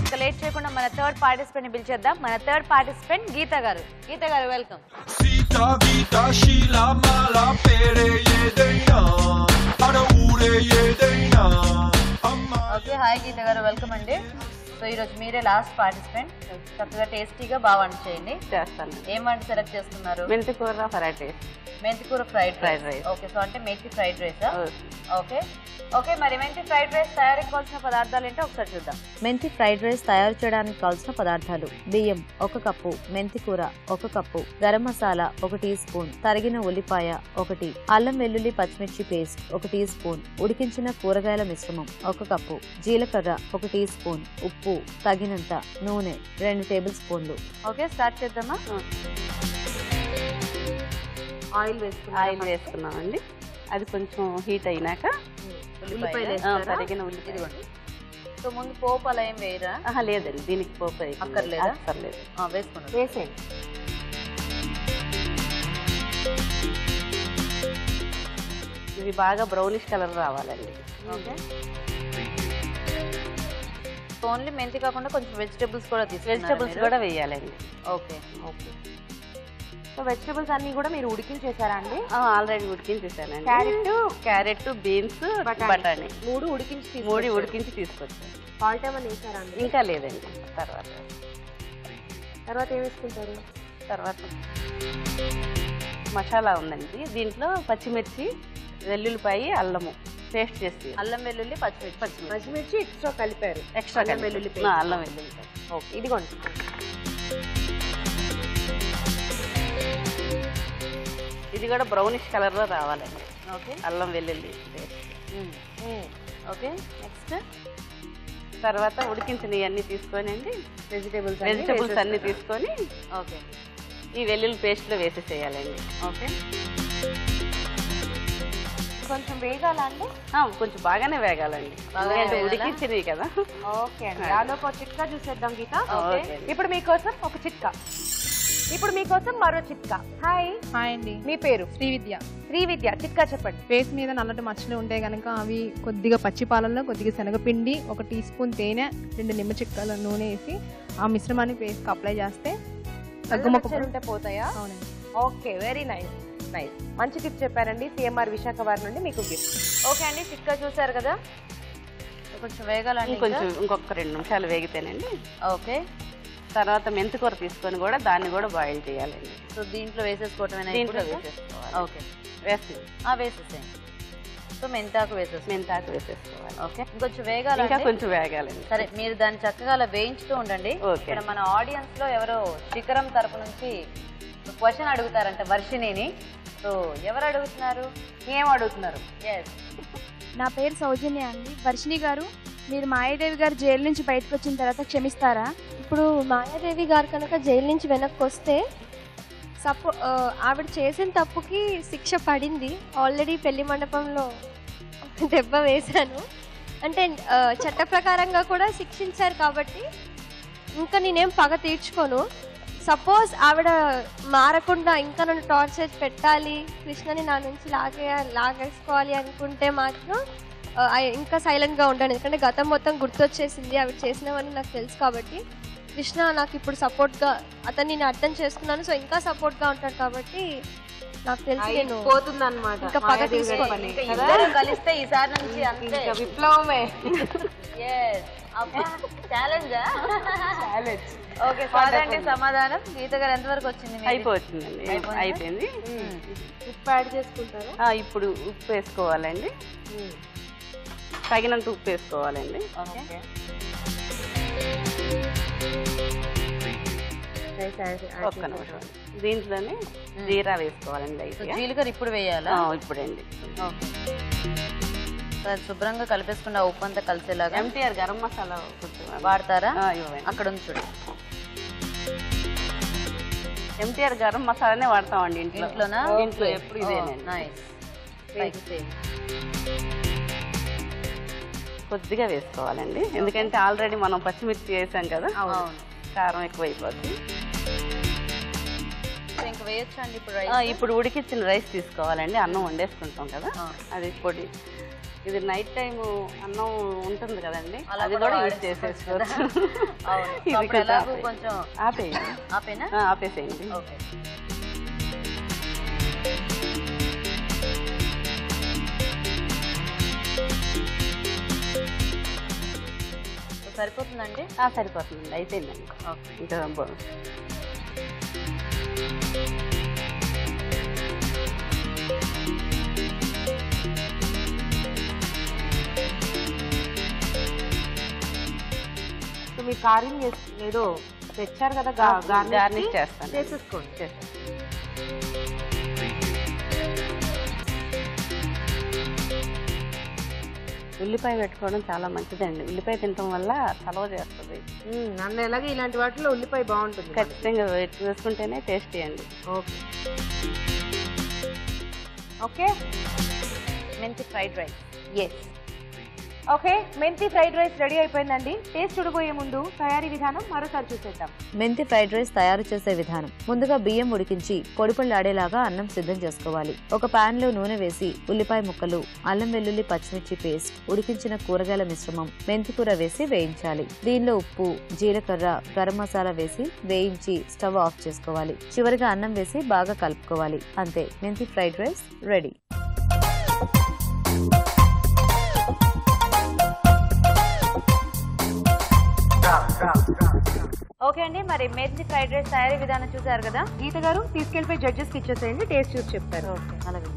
ఇంకా లేట్ చేయకుండా మన థర్డ్ పార్టిసిపెంట్ ని పిలిచేద్దాం. మన థర్డ్ పార్టిసిపెంట్ గీత గారు. గీత గారు, వెల్కమ్. సీతా గీత శీల మాల పేరే ఏదైనా అడ ఊరే ఏదైనా. ఓకే, హాయ్ గీత గారు, వెల్కమ్ అండి. సో ఈ రోజు మీరే లాస్ట్ పార్టిసిపెంట్. చక్కగా టేస్టీగా బాగా వంట చేయండి. చేస్తాను. ఏం వంట సెలెక్ట్ చేసుకున్నారు? మెంతికూర ఫ్రైడ్ రైస్. మెంతికూర ఫ్రైడ్ రైస్. ఓకే, సో అంటే మెంతి ఫ్రైడ్ రైసా? ఓకే ఓకే, మరి మెంతి ఫ్రైడ్ రైస్ తయారీకి కావాల్సిన పదార్థాలు ఏంటో ఒకసారి చూద్దాం. మెంతి ఫ్రైడ్ రైస్ తయారు చేయడానికి కావాల్సిన పదార్థాలు: బియ్యం 1 కప్పు, మెంతి కూర 1 cup, garam masala 1 teaspoon, తరిగిన ఉల్లిపాయ 1, అల్లం వెల్లుల్లి పచ్చిమిర్చి పేస్ట్ 1 టీ స్పూన్, ఉడికించిన కూరగాయల మిశ్రమం 1 కప్పు, జీలకర్ర 1 టీ స్పూన్, ఉప్పు తగినంత, నూనె 2 టేబుల్ స్పూన్లు. ఓకే, స్టార్ట్ చేద్దామా? ఆయిల్ వేసుకున్నామండి. అది కొంచెం హీట్ అయినాక ఉల్లిపాయలు తరిగిన ఉల్లిపాయ. సో ముందు పోపు అలా ఏం వేయరా? లేదండి, దీనికి పోపు అక్కర్లేదా? అక్కర్లేదు. వేసుకున్నాం. వేసేయండి. ఇవి బాగా బ్రౌనిష్ కలర్ రావాలండి. ఓకే, ఓన్లీ మెంతి కాకుండా కొంచెం వెజిటబుల్స్ కూడా వెజిటబుల్స్ కూడా వేయాలండి. Okay okay. సో వెజిటబుల్స్ అన్ని కూడా మీరు ఉడికించేసారా అండి? ఆల్రెడీ ఉడికించేసానండి. క్యారెట్, బీన్స్, బఠానీ 3 ఉడికించి ఉడికించి తీసుకొచ్చాను. సాల్ట్ ఏమైనా వేసారా అండి? ఇంకా లేదండి. తర్వాత ఏం వేసుకుంటారు? తర్వాత మసాలా ఉందండి. దీంట్లో పచ్చిమిర్చి, వెల్లుల్లిపాయ, అల్లము పేస్ట్ చేసి, అల్లం వెల్లుల్లి పచ్చిమిర్చి ఎక్స్ట్రా కలిపారు. ఎక్స్ట్రా వెల్లుల్లి అల్లం వెల్లుల్లి. ఓకే, ఇదిగోండి. ఇది కూడా బ్రౌనిష్ కలర్ లో రావాలండి. ఓకే, అల్లం వెల్లుల్లి పేస్ట్. ఓకే, నెక్స్ట్ తర్వాత ఉడికించిన అన్ని తీసుకొని అండి వెజిటబుల్స్ అన్ని తీసుకొని ఓకే ఈ వెల్లుల్లి పేస్ట్ లో వేసేసేయాలండి. ఓకే, కొంచెం వేగాలా అండి? కొంచెం బాగానే వేగాలండి, ఎందుకంటే ఉడికించినవి కదా. ఓకే అండి, దానిలో చిట్కా చూసేద్దాం గీత. ఇప్పుడు మీకోసం ఒక చిట్కా. ఇప్పుడు మీకోసం మరో చిట్కా. హాయ్. హాయ్ అండి. మీ పేరు? శ్రీవిద్య. శ్రీవిద్య, చిట్కా చెప్పండి. ఫేస్ మీద నల్లటి మచ్చలు ఉంటే గనక అవి కొద్దిగా పచ్చి పాలల్లో కొద్దిగా శనగపిండి, 1 టీ స్పూన్ తేనె, 2 నిమ్మ చిక్కల నూనె వేసి ఆ మిశ్రమాన్ని ఫేస్ కి అప్లై చేస్తే తగ్గుమచ్చలు ఉంటే పోతాయా? అవునండి. Okay, very nice. మంచి టిప్ చెప్పారండి. సిఎంఆర్ విశాఖ వారి నుండి మీకు గిఫ్ట్. ఓకే అండి, చిట్కా చూసారు కదా. కొంచెం వేగాలండి. కొంచెం ఇంకొక 2 నిమిషాలు వేగితేనండి. ఓకే, తర్వాత మెంతికూర తీసుకొని కూడా దాన్ని కూడా బాయిల్ చేయాలండి. సో దీంట్లో వేసేసుకోవటమేనా? దీంట్లో వేసేసుకోవాలి. ఓకే, వేసేసేయండి. సో మెంతాకు వేసేసుకోవాలి. ఓకే, ఇంకొంచెం వేగాలి. ఇంకా కొంచెం వేగాలండి. సరే, మీరు దాన్ని చక్కగా అలా వేయించుతూ ఉండండి. ఇక్కడ మన ఆడియన్స్ లో ఎవరో శిఖరం తరపు నుంచి క్వశ్చన్ అడుగుతారంట వర్షిణిని. సో ఎవరు అడుగుతున్నారు, ఏం అడుగుతున్నారు? నా పేరు సౌజన్య అండి. వర్షిణి గారు, మీరు మాయాదేవి గారు జైలు నుంచి బయటకు వచ్చిన తర్వాత క్షమిస్తారా? ఇప్పుడు మాయాదేవి గారు కనుక జైలు నుంచి వెనక్కి వస్తే ఆవిడ చేసిన తప్పుకి శిక్ష పడింది. ఆల్రెడీ పెళ్లి మండపంలో దెబ్బ వేశాను అంటే చట్ట ప్రకారంగా కూడా శిక్షించారు కాబట్టి ఇంకా నేనేం పగ తీర్చుకోను. సపోజ్ ఆవిడ మారకుండా ఇంకా నన్ను టార్చర్ పెట్టాలి, కృష్ణని నా నుంచి లాగేసుకోవాలి అనుకుంటే మాత్రం ఇంకా సైలెంట్గా ఉంటాను. ఎందుకంటే గతం మొత్తం గుర్తొచ్చేసింది, ఆవిడ చేసినవన్నీ నాకు తెలుసు కాబట్టి. కృష్ణ నాకు ఇప్పుడు సపోర్ట్గా, అతన్ని నేను అర్థం చేసుకున్నాను, సో ఇంకా సపోర్ట్గా ఉంటాడు కాబట్టి నాకు తెలిసి నేను పోతుందన్నమాట. ఇంకా పగ తీసుకోవాలి. ఇద్దరు కలిస్తే ఈసారి నుంచి అంతే విప్లవమే. ఓకే, కాదండి సమాధానం. గీత గారు ఎంతవరకు వచ్చింది? అయిపోతుందండి, అయిపోయింది. ఉప్పు యాడ్ చేసుకుంటారా? ఇప్పుడు ఉప్పు వేసుకోవాలండి, తగినంత ఉప్పు వేసుకోవాలండి. ఓకే, ఒక్క నిమిషం. దీంట్లోనే జీరా వేసుకోవాలండి. జీలకర్ర ఇప్పుడు వేయాలా? ఇప్పుడండి. శుభ్రంగా కలిపేసుకున్న ఉప్పు అంతా కలిసేలాగా. ఎంటీఆర్ గరం మసాలా వాడతారా? అక్కడ ఉంది చూడండి. ఎంటీఆర్ గరం మసాలానే వాడతామండి ఇంట్లోనా? ఇంట్లో ఎప్పుడు ఇదేనండి. కొద్దిగా వేసుకోవాలండి, ఎందుకంటే ఆల్రెడీ మనం పచ్చిమిర్చి వేసాం కదా, కారం ఎక్కువ అయిపోతుంది. ఇంకా వేయొచ్చండి ఇప్పుడు. ఇప్పుడు ఉడికిచ్చిన రైస్ తీసుకోవాలండి, అన్నం వండేసుకుంటాం కదా అది పొడి. ఇది నైట్ టైం అన్నం ఉంటుంది కదండి, అది కూడా యూజ్ చేసేసుకోవచ్చు. కొంచెం ఆపేసేయండి. సరిపోతుందండి? సరిపోతుందండి, అయిపోయిందండి. ఇంకా మీ కారం ఏదో తెచ్చారు కదా, గార్నిష్ చేస్తాను, చేసేసుకోండి. ఉల్లిపాయ పెట్టుకోవడం చాలా మంచిదండి. ఉల్లిపాయ తినడం వల్ల చలవ చేస్తుంది. అన్న ఎలాగే ఇలాంటి వాటిలో ఉల్లిపాయ బాగుంటుంది, ఖచ్చితంగా వేసుకుంటేనే టేస్టీ అండి. ఓకే ఓకే, మెంతి ఫ్రైడ్ రైస్. ఎస్, ఓకే, మెంతి ఫ్రైడ్ రైస్ రెడీ అయిపోయిందండి. టేస్ట్ చూడబోయే ముందు తయారీ విధానం మరోసారి చూసేద్దాం. మెంతి ఫ్రైడ్ రైస్ తయారు చేసే విధానం. ముందుగా బియ్యం ఉడికించి పొడిపొళ్ళాడేలాగా అన్నం సిద్ధం చేసుకోవాలి. ఒక పాన్ లో నూనె వేసి ఉల్లిపాయ ముక్కలు, అల్లం వెల్లుల్లి పచ్చిమిర్చి పేస్ట్, ఉడికించిన కూరగాయల మిశ్రమం, మెంతి కూర వేసి వేయించాలి. దీనిలో ఉప్పు, జీలకర్ర, గరం మసాలా వేసి వేయించి స్టవ్ ఆఫ్ చేసుకోవాలి. చివరిగా అన్నం వేసి బాగా కలుపుకోవాలి. అంతే, మెంతి ఫ్రైడ్ రైస్ రెడీ. ఓకే అండి, మరి మెంతి ఫ్రైడ్ రైస్ తయారీ విధానం చూసారు కదా. గీత గారు తీసుకెళ్ళిపోయి జడ్జెస్ కి ఇచ్చేసేయండి, టేస్ట్ చూసి చెప్తారు. ఓకే, అలాగే.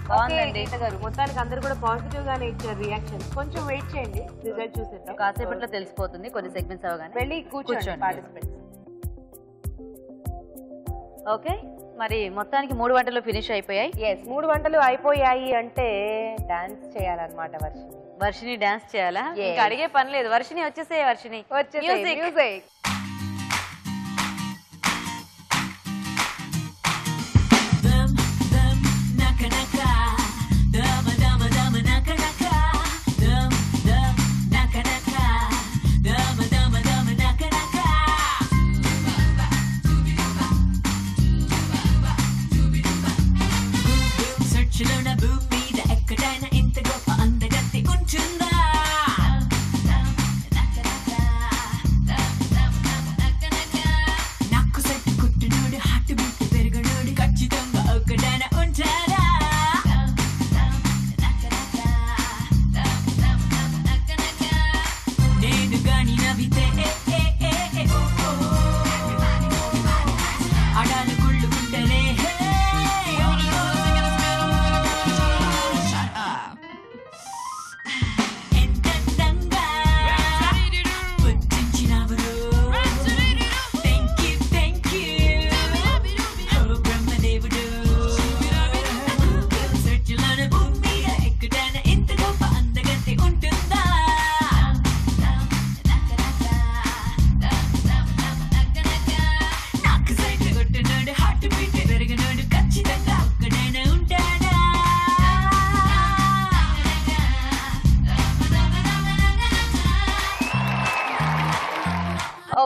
బాగుందండి. గీత గారు మొత్తానికి అందరూ కూడా పాజిటివ్ గానే ఇచ్చారు రియాక్షన్. కొంచెం వెయిట్ చేయండి, రిజల్ట్ చూసేద్దాం. కాసేపట్లో తెలిసిపోతుంది, కొన్ని సెగ్మెంట్స్ అవగానే. వెళ్ళి కూర్చోండి పార్టిసిపెంట్స్. ఓకే, మరి మొత్తానికి 3 వంటలు ఫినిష్ అయిపోయాయి. ఎస్, 3 వంటలు అయిపోయాయి అంటే డాన్స్ చేయాలన్నమాట. వర్షిని డాన్స్ చేయాలా? ఇంకా అడిగే పని లేదు. వర్షిని వచ్చేసే. వర్షిని మ్యూజిక్.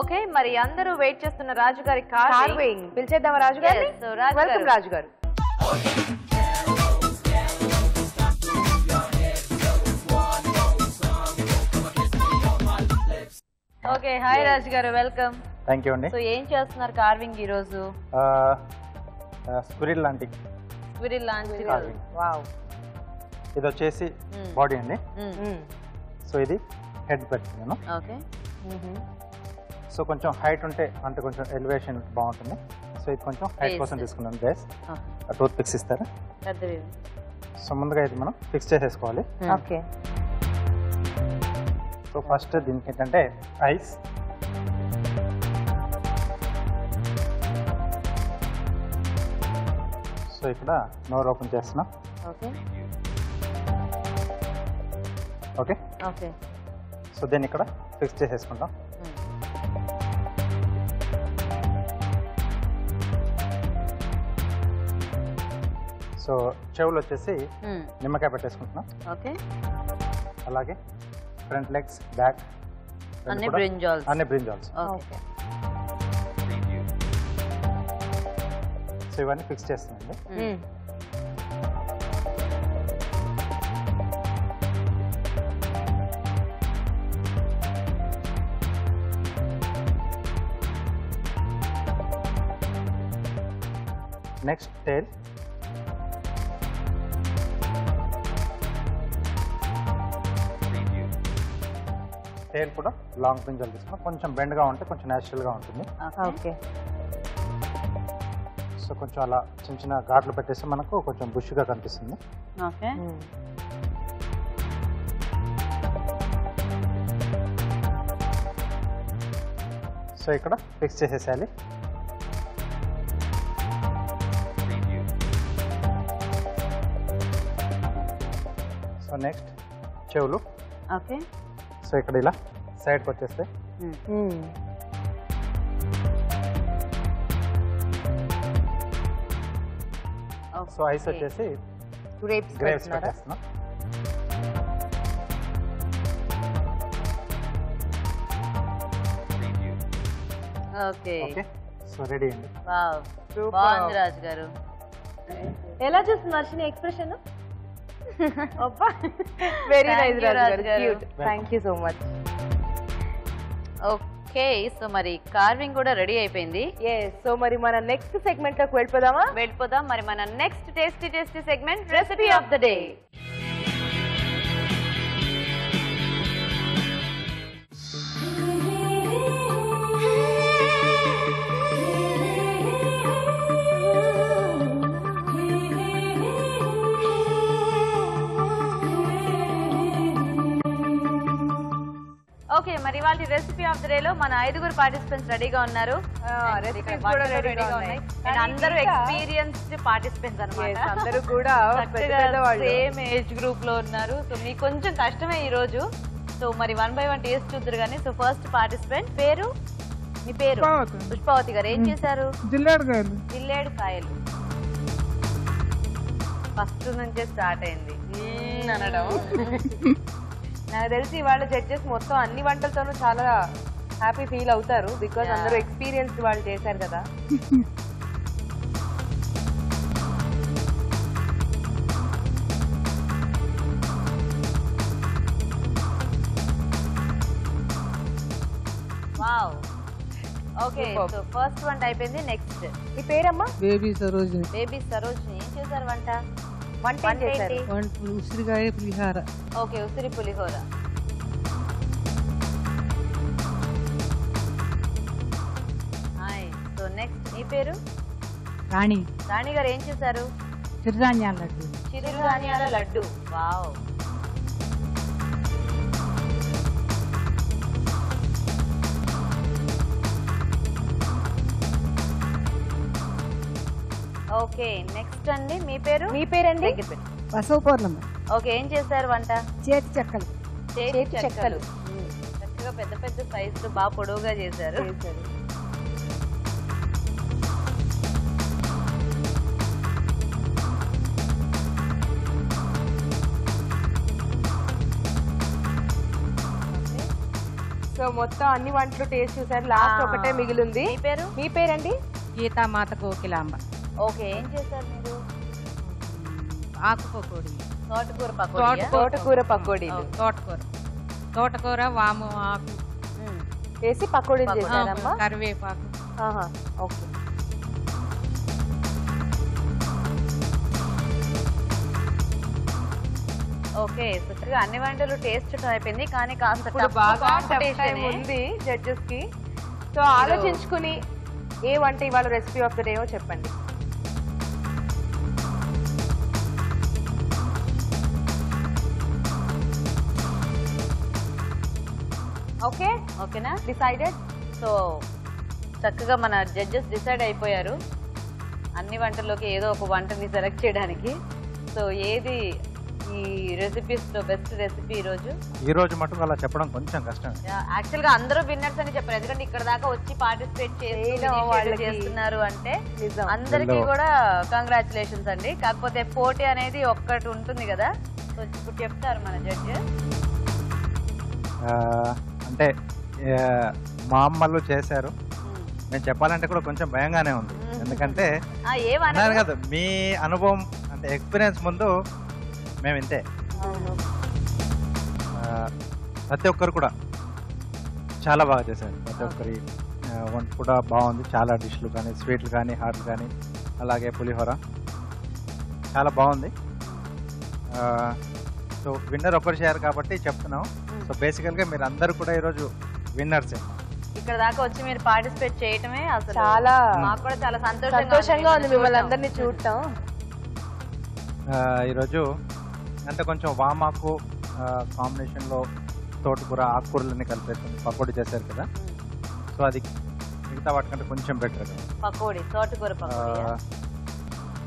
ఓకే మరి అందరూ వెయిట్ చేస్తున్న రాజు గారి కార్వింగ్ పిలిచేద్దామా రాజు గారు? Yes, so రాజు వెల్కమ్ గారు. రాజు గారు. ఓకే హాయ్ రాజు గారు వెల్కమ్. థ్యాంక్ యూ అండి. సో ఏం చేస్తున్నారు కార్వింగ్ ఈ రోజు? స్క్విరిల్ లాంటి స్క్విరిల్ లాంటి కార్వింగ్. వావ్. ఇది వచ్చేసి బాడీ అండి. సో ఇది హెడ్ పెడుతున్నాను. ఓకే. సో కొంచెం హైట్ ఉంటే అంటే కొంచెం ఎలివేషన్ బాగుంటుంది. సో ఇది కొంచెం హైట్ కోసం తీసుకున్నాను. బేస్ టూత్ పిక్స్ ఇస్తారా? సో ముందుగా ఇది మనం ఫిక్స్ చేసేసుకోవాలి. ఓకే. సో ఫస్ట్ దీనికి ఏంటంటే ఐస్, సో ఇక్కడ నోర్ ఓపెన్ చేస్తున్నాం. Okay okay okay. సో దీన్ని ఇక్కడ ఫిక్స్ చేసేసుకుంటాం. సో చెవులు వచ్చేసి నిమ్మకాయ పెట్టేసుకుంటున్నాం. ఓకే. అలాగే ఫ్రంట్ లెగ్స్, బ్యాక్ అన్ని బ్రింజాల్స్. అన్ని బ్రింజాల్స్. ఓకే. సో ఇవన్నీ ఫిక్స్ చేస్తున్నాండి. Next tail. టైల్ కూడా లాంగ్ బ్రింజాల్ తీసుకున్నాం. కొంచెం బెండ్గా ఉంటే కొంచెం న్యాచురల్గా ఉంటుంది. ఓకే. సో కొంచెం అలా చిన్న చిన్న ఘాట్లు పెట్టేస్తే మనకు కొంచెం బుష్గా కనిపిస్తుంది. ఓకే. సో ఇక్కడ ఫిక్స్ చేసేసేయాలి. సో నెక్స్ట్ చెవులు. ఓకే. సో ఇక్కడ ఇలా సైడ్కి వచ్చేస్తే సో ఐస్ వచ్చేసి గ్రేప్స్ పెట్టేస్తున్నాం. ఓకే. ఓకే. సో రెడీ అండి. వావ్ బాగుంది రాజు గారు. ఎలా చూస్తుంది Varshini expression? Very nice Raju గారు. Cute. Thank you so much. Okay so మరి కార్వింగ్ కూడా రెడీ అయిపోయింది. సో మరి మన నెక్స్ట్ సెగ్మెంట్ లోకి వెళ్ళిపోదామా? వెళ్ళిపోదాం. మరి మన next tasty segment recipe of the day. Okay మరి ఇవాళ రెసిపీ ఆఫ్ ద డే లో మన 5 పార్టిసిపెంట్స్ రెడీగా ఉన్నారు. రెసిపీస్ కూడా రెడీగా ఉన్నాయి. అందరూ ఎక్స్పీరియన్స్డ్ పార్టిసిపెంట్స్ అన్నమాట. అందరూ కూడా సేమ్ ఏజ్ గ్రూప్ లో ఉన్నారు. సో మీకు కొంచెం కష్టమే ఈ రోజు. సో మరి 1 by 1 టేస్ట్ చూద్దరు కానీ. సో ఫస్ట్ పార్టిసిపెంట్ పేరు? మీ పేరు? పుష్పావతి గారు. ఏం చేశారు? జిల్లేడు కాయలు. ఫస్ట్ నుంచే స్టార్ట్ అయింది అనడం. నాకు తెలిసి వాళ్ళ జడ్జెస్ మొత్తం అన్ని వంటలతోనూ చాలా హ్యాపీ ఫీల్ అవుతారు. బికాజ్ అందరూ ఎక్స్పీరియన్స్ వాళ్ళు చేశారు కదా. వావ్. ఓకే సో ఫస్ట్ వంట అయిపోయింది. నెక్స్ట్ మీ పేరమ్మా? బేబీ సరోజిని. బేబీ సరోజిని. ఏం చేశారు వంట? వంట చేశారు? ఉసిరికాయ పులిహార. ఓకే ఉసిరి పులిహోర. సో నెక్స్ట్ మీ పేరు? రాణి. రాణి గారు ఏం చేశారు? చిరుధాన్యాల లడ్డు. చిరుధాన్యాల లడ్డు. వావ్. ఓకే నెక్స్ట్ అండి మీ పేరు? మీ పేరండి? బసవ పౌర్ణమి. ఓకే ఏం చేశారు వంట? చేతి చెక్కలు. చేతి చెక్కలు. చక్కగా పెద్ద పెద్ద సైజులు బాగా పొడవుగా చేశారు. సో సో మొత్తం అన్ని వంటలు టేస్ట్ చూసారు, లాస్ట్ ఒకటే మిగిలింది. మీ పేరండి? గీతామాత కోకిలాంబ. ఓకే, ఏం చేశారు మీరు? ఆకు పకోడీ, తోటకూర పకోడీ. తోటకూర వాము ఆకు వేసి పకోడీలు చేశారమ్మా. కరివేపాకు. ఓకే. ఓకే, చక్కగా అన్ని వంటలు టేస్ట్ అయిపోయింది, కానీ కాస్త బాగా ఉంది జడ్జెస్ కి. సో ఆలోచించుకుని ఏ వంట ఇవాళ రెసిపీ ఆఫ్ ద డే చెప్పండి. ఓకేనా? డిసైడెడ్. సో చక్కగా మన జడ్జెస్ డిసైడ్ అయిపోయారు అన్ని వంటల్లోకి ఏదో ఒక వంటని సెలెక్ట్ చేయడానికి. సో ఏది ఈ రెసిపీస్ లో బెస్ట్ రెసిపీ ఈ రోజు మటుకు అలా చెప్పడం కొంచెం కష్టం. యాక్చువల్ గా అందరూ విన్నర్స్ అని చెప్పారు, ఎందుకంటే ఇక్కడ దాకా వచ్చి పార్టిసిపేట్ చేస్తున్నారు అంటే అందరికీ కూడా కంగ్రాచులేషన్స్ అండి. కాకపోతే పోటీ అనేది ఒక్కటి ఉంటుంది కదా, సో ఇప్పుడు చెప్తారు మన జడ్జి. అంటే మా అమ్మలు చేశారు, నేను చెప్పాలంటే కూడా కొంచెం భయంగానే ఉంది. ఎందుకంటే అన్నారు కదా మీ అనుభవం అంటే ఎక్స్పీరియన్స్ ముందు మేము ఇంతే. ప్రతి ఒక్కరు కూడా చాలా బాగా చేశారు, ప్రతి ఒక్కరి వంట కూడా బాగుంది. చాలా డిష్లు కానీ స్వీట్లు కానీ హాట్లు కానీ అలాగే పులిహోర చాలా బాగుంది. సో విన్నర్ ఒకరు చేయారు కాబట్టి చెప్తున్నాం. సో బేసికల్గా మీరు అందరూ కూడా ఈరోజు విన్నర్సే. ఇక్కడ దాకా వచ్చి మీరు పార్టిసిపేట్ చేయటమే అసలు చాలా మాకు కూడా చాలా సంతోషంగా ఉంది మిమ్మల్ని అందరినీ చూడటం. ఈరోజు అంటే కొంచెం వామాకు కాంబినేషన్లో తోటకూర ఆకుకూరలన్నీ కలిపేస్తుంది పకోడీ చేశారు కదా, సో అది మిగతా వాటికంటే కొంచెం బెటర్. పకోడీ, తోటకూర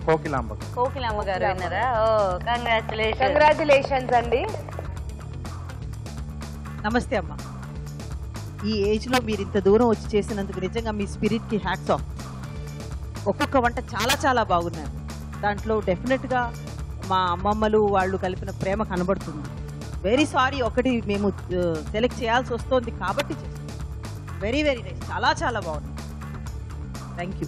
కోకిలాంబ గారు విన్నారా? ఓ కంగ్రాచులేషన్స్ అండి. నమస్తే అమ్మా. ఈ ఏజ్లో మీరు ఇంత దూరం వచ్చి చేసినందుకు నిజంగా మీ స్పిరిట్కి హ్యాట్స్ ఆఫ్. ఒక్కొక్క వంట చాలా చాలా బాగున్నారు. దాంట్లో డెఫినెట్గా మా అమ్మమ్మలు వాళ్ళు కలిపిన ప్రేమ కనబడుతుంది. వెరీ సారీ, ఒకటి మేము సెలెక్ట్ చేయాల్సి వస్తుంది కాబట్టి చేస్తాం. వెరీ వెరీ నైస్, చాలా చాలా బాగుంది. Thank you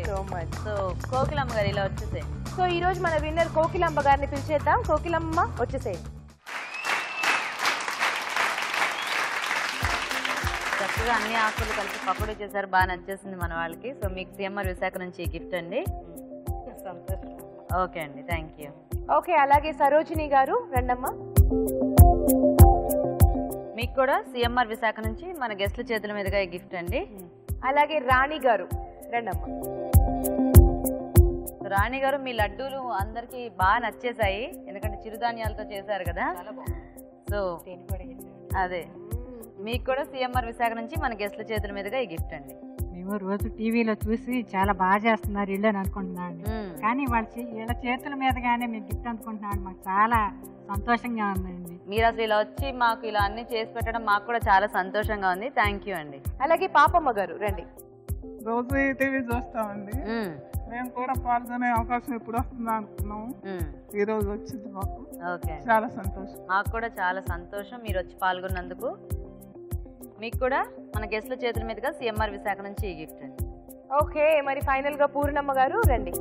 so much. So Kokilamma గారు ఇలా వచ్చేసే. సో ఈ రోజు మన విన్నర్ కోకిలమ్మ గారిని పిలిచేద్దాం. కోకిలమ్మ వచ్చేసేయండి. చక్కగా అన్ని ఆకులు కలిపి పకోడీ చేశారు, బాగా నచ్చేసింది మన వాళ్ళకి. సో మీకు సిఎంఆర్ విశాఖ నుంచి గిఫ్ట్ అండి. ఓకే అండి, థ్యాంక్ యూ. ఓకే, అలాగే సరోజిని గారు రండమ్మా. మీకు కూడా సిఎంఆర్ విశాఖ నుంచి మన గెస్ట్ల చేతుల మీదుగా ఈ గిఫ్ట్ అండి. అలాగే రాణి గారు రండమ్మా. రాణి గారు మీ లడ్డూలు అందరికి బాగా నచ్చేసాయి, ఎందుకంటే చిరుధాన్యాలతో చేశారు కదా. సో అదే మీకు కూడా సిఎంఆర్ విశాఖ నుంచి మన గెస్ట్ల చేతుల మీదుగా ఈ గిఫ్ట్ అండి. మేము రోజు టీవీలో చూసి చాలా బాగా చేస్తున్నారు ఇల్లు అని అనుకుంటున్నాను, కానీ వీళ్ళ చేతుల మీదగానే మీకు గిఫ్ట్ అనుకుంటున్నాను. మాకు చాలా సంతోషంగా ఉందండి. మీరు అసలు ఇలా వచ్చి మాకు ఇలా అన్ని చేసి పెట్టడం మాకు కూడా చాలా సంతోషంగా ఉంది. థ్యాంక్ యూ అండి. అలాగే పాపమ్మ గారు రండి. రోజు టీవీ చూస్తామండి, మేము కూడా పాల్గొనే అవకాశం ఎప్పుడు వస్తుందా అనుకున్నాము. ఈ రోజు వచ్చింది మాకు, చాలా సంతోషం. మాకు కూడా చాలా సంతోషం మీరు వచ్చి పాల్గొన్నందుకు. మీకు కూడా మన గెస్ట్ల చేతుల మీదుగా సిఎంఆర్ విశాఖ నుంచి ఈ గిఫ్ట్ అండి. ఓకే, మరి ఫైనల్ గా పూర్ణమ్మ గారు రండి.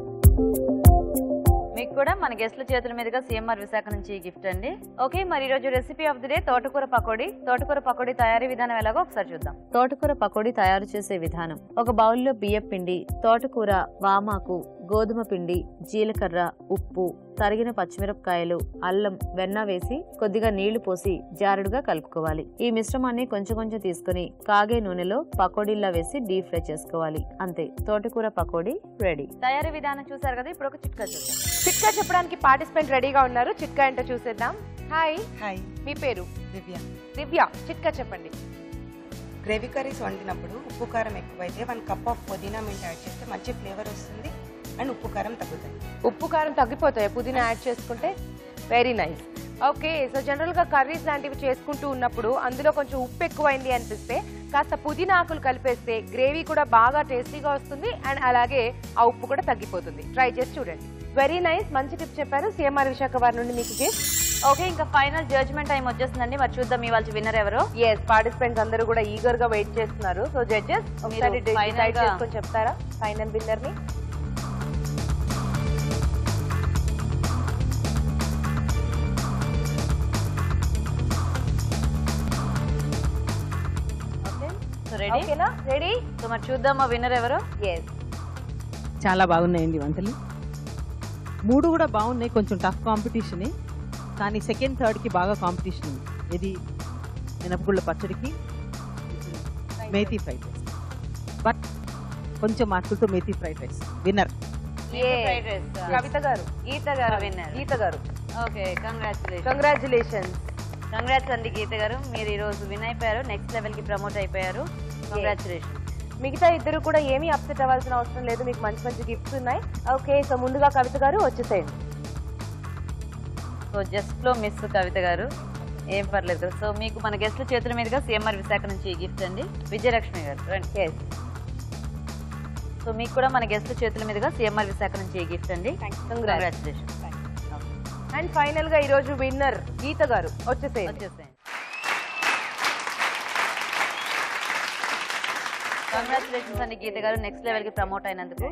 మీకు కూడా మన గెస్ట్ల చేతుల మీదుగా సిఎంఆర్ విశాఖ నుంచి ఈ గిఫ్ట్ అండి. ఓకే, మరి ఈరోజు రెసిపీ ఆఫ్ ది డే తోటకూర పకోడీ. తోటకూర పకోడీ తయారీ విధానం ఎలాగో ఒకసారి చూద్దాం. తోటకూర పకోడీ తయారు చేసే విధానం: ఒక బౌల్లో బియ్యం పిండి, తోటకూర, వామాకు, గోధుమ పిండి, జీలకర్ర, ఉప్పు, తరిగిన పచ్చిమిరపకాయలు, అల్లం, వెన్న వేసి కొద్దిగా నీళ్లు పోసి జారుడుగా కలుపుకోవాలి. ఈ మిశ్రమాన్ని కొంచెం కొంచెం తీసుకుని కాగే నూనెలో పకోడీల్లా వేసి డీప్ ఫ్రై చేసుకోవాలి. అంతే, తోటకూర పకోడీ రెడీ. తయారీ విధానం చూసారు కదా, ఇప్పుడు ఒక చిట్కా చూద్దాం. చిట్కా చెప్పడానికి పార్టిసిపెంట్ రెడీగా ఉన్నారు. చిట్కా ఏంటో చూసేద్దాం. హాయ్. హాయ్, మీ పేరు? దివ్య. దివ్య, చిట్కా చెప్పండి. గ్రేవీ కర్రీస్ వండినప్పుడు ఉప్పు కారం ఎక్కువైతే 1 కప్ ఆఫ్ పుదీనా మింట్ యాడ్ చేస్తే మంచి ఫ్లేవర్ వస్తుంది అండ్ ఉప్పు కారం తగ్గుతాయి. ఉప్పు కారం తగ్గిపోతాయి పుదీనా యాడ్ చేసుకుంటే? Very nice. Okay, so general గా కర్రీస్ లాంటివి చేసుకుంటూ ఉన్నప్పుడు అందులో కొంచెం ఉప్పు ఎక్కువైంది అనిపిస్తే కాస్త పుదీనా ఆకులు కలిపేస్తే గ్రేవీ కూడా బాగా టేస్టీగా వస్తుంది అండ్ అలాగే ఆ ఉప్పు కూడా తగ్గిపోతుంది. ట్రై చేసి చూడండి. వెరీ నైస్, మంచి టిప్ చెప్పారు. సిఎంఆర్ విశాఖ వారి నుండి మీకు గిఫ్ట్. ఓకే, ఇంకా ఫైనల్ జడ్జ్మెంట్ టైం వచ్చేస్తుందండి. మరి చూద్దాం ఇవాళ విన్నర్ ఎవరు. ఎస్, పార్టిసిపెంట్స్ అందరూ కూడా ఈగర్ గా వెయిట్ చేస్తున్నారు. సో జడ్జెస్ ఒకసారి డిసైడ్ చేసుకొని చెప్తారా ఫైనల్ విన్నర్ ని? రెడీ? సో మరి చూద్దాం మా విన్నర్ ఎవరు. ఎస్, చాలా బాగున్నాయండి వంటలు. 3 కూడా బాగున్నాయి. కొంచెం టఫ్ కాంపిటీషన్, కానీ సెకండ్ థర్డ్ కి బాగా కాంపిటీషన్ ఉంది. ఇది మినపగుళ్ళ పచ్చడికి, మేథీ ఫ్రైడ్ రైస్. బట్ కొంచెం మార్కులతో మేథీ ఫ్రైడ్ రైస్ విన్నర్. కవిత గారు, గీత గారు విన్నర్. గీత గారు, ఓకే, కంగ్రాచులేషన్స్. కంగ్రాట్స్ అండి గీత గారు, మీరు ఈ రోజు విన్ అయిపోయారు. నెక్స్ట్ లెవెల్ కి ప్రమోట్ అయిపోయారు. కంగ్రాచులేషన్. మిగతా ఇద్దరు కూడా ఏమీ అప్సెట్ అవ్వాల్సిన అవసరం లేదు, మీకు మంచి మంచి గిఫ్ట్స్ ఉన్నాయి. ఓకే, సో ముందుగా కవిత గారు వచ్చేసేయండి. సో జస్ట్ లో మిస్ కవిత గారు, ఏం పర్లేదు. సో మీకు మన గెస్ట్ల చేతుల మీదుగా సిఎంఆర్ విశాఖ నుంచి ఈ గిఫ్ట్ అండి. విజయలక్ష్మి గారు రండి. సో మీకు కూడా మన గెస్ట్ల చేతుల మీదుగా సిఎంఆర్ విశాఖ నుంచి ఈ గిఫ్ట్ అండి. కంగ్రాచులేషన్. అండ్ ఫైనల్ గా ఈ రోజు విన్నర్ గీత గారు వచ్చేసేయండి. కంగ్రాచులేషన్స్ అండి గీత గారు, నెక్స్ట్ లెవెల్ కి ప్రమోట్ అయినందుకు.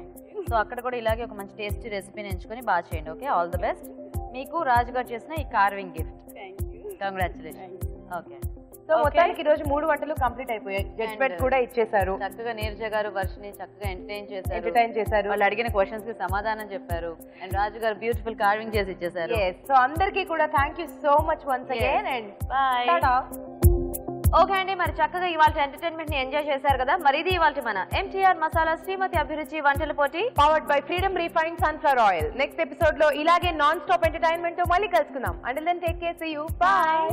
సో అక్కడ కూడా ఇలాగే ఒక మంచి టేస్టీ రెసిపీని ఎంచుకొని బాగా చేయండి. Okay, all the best. మీకు రాజు గారు చేసిన ఈ carving gift. Congratulation. Okay, so మొత్తానికి ఈ రోజు 3 వంటలు కంప్లీట్ అయిపోయాయి. జడ్జ్మెంట్ కూడా ఇచ్చేసారు. చక్కగా నీరజ గారు వర్షిని చక్కగా ఎంటర్టైన్ చేశారు. వాళ్ళు అడిగిన క్వశ్చన్స్ కి సమాధానం చెప్పారు. అండ్ రాజు గారు బ్యూటిఫుల్ కార్వింగ్ చేసి ఇచ్చేసారు. సో అందరికీ కూడా thank you so much once again and by. Okay అండి, మరి చక్కగా ఇవాళ ఎంటర్టైన్మెంట్ ని ఎంజాయ్ చేశారు కదా. మరి ఇది ఇవాళ మన ఎంటీఆర్ మసాలా శ్రీమతి అభిరుచి వంటల పోటీ powered by Freedom refined sunflower oil. Next episode లో ఇలాగే నాన్ స్టాప్ ఎంటర్టైన్మెంట్ తో మళ్ళీ కలుసుకుందాం. Until then take care, see you, bye.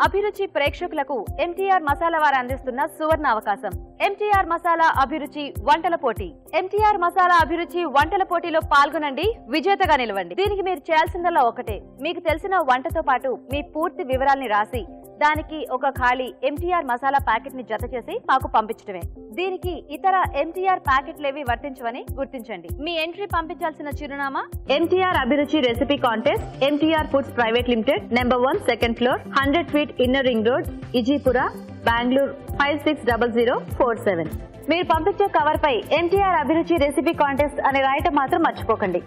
Abhiruchi ప్రేక్షకులకు ఎంటీఆర్ మసాలా వారు అందిస్తున్న సువర్ణ అవకాశం. ఎంటీఆర్ మసాలా అభిరుచి వంటల పోటీ. ఎంటీఆర్ మసాలా అభిరుచి వంటల పోటీలో పాల్గొనండి, విజేతగా నిలవండి. దీనికి మీరు చేయాల్సిందల్లా ఒకటే, మీకు తెలిసిన వంటతో పాటు మీ పూర్తి వివరాల్ని రాసి దానికి ఒక ఖాళీ ఎంటీఆర్ మసాలా ప్యాకెట్ ని జత చేసి మాకు పంపించడమే. దీనికి ఇతర ఎంటీఆర్ ప్యాకెట్లేవి వర్తించవని గుర్తించండి. మీ ఎంట్రీ పంపించాల్సిన చిరునామా MTR Abhiruchi recipe contest, MTR foods private limited, number 1, second floor, 100 feet inner ring road, Ejipura, Bengaluru 560047. మీరు పంపించే కవర్ పై ఎంటీఆర్ అభిరుచి రెసిపీ కాంటెస్ట్ అని రాయటం మాత్రం మర్చిపోకండి.